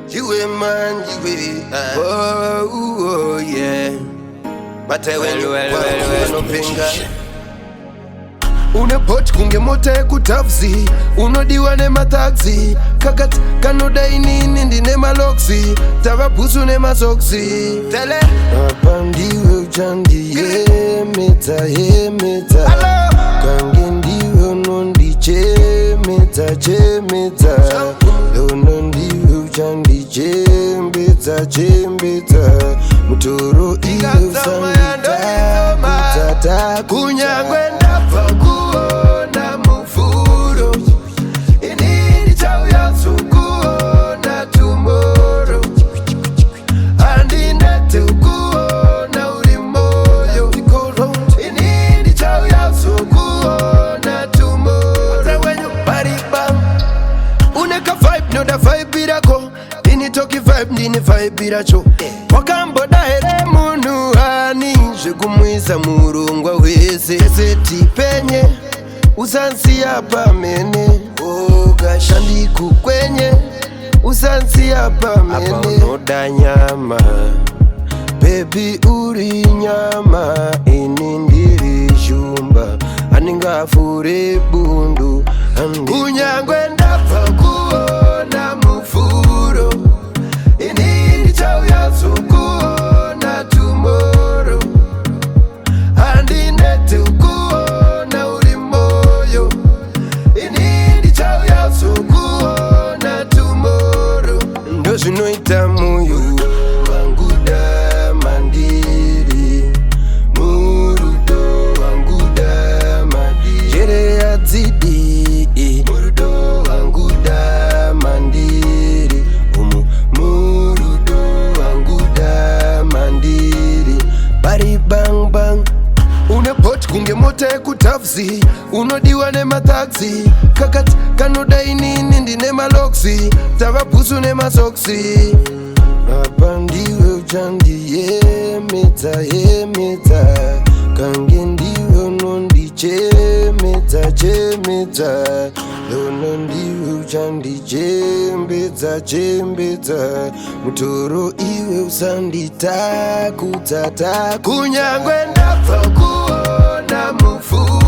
Jiwe man, jiwe. Oh yeah. But when you no finger. Unepot kunge mote kutafzi unodiwa ne mataxi kakat kanodai nini ndine maloksi tavapusu ne masoksi tele apandiwe uchandiye meta kangendiwe nondi chemeta lonondiwe uchandi chembeta mutoro iwe usandita kutata kunyangwe ndafa kuona mufuro inini chau ya sukuona tomorrow andinete ukuona ulimoyo inini chau ya sukuona tomorrow paribam uneka vibe no da vibe birako initoki vibe ndini vibe biracho wakamboda ere munu hani kumwisa murungwa wese seti penye usansi hapa mene ogashandi kukwenye usansi hapa mene noda nyama baby uri nyama inindiri shumba aninga fure bundu kunyangwe ndafa kuona mufuro inindi chau ya sukuona tomorrow andinete ukuona ulimoyo inindi chau ya sukuona tomorrow ndo zvinoita moyo wanguda mandiri murudo wanguda mandiri jere yadzidi murudo wanguda mandiri murudo wanguda mandiri bari bang bang unepot kunge mote kutafzi unodiwa ne mataxi kakat kanodai nini ndine maloksi tavapusu ne masoksi apandiwe uchandiye meta kangendiwe nondi chemeta lonondiwe uchandi chembeta mutoro iwe usandita kutata kunyangwe ndafa kuona mufu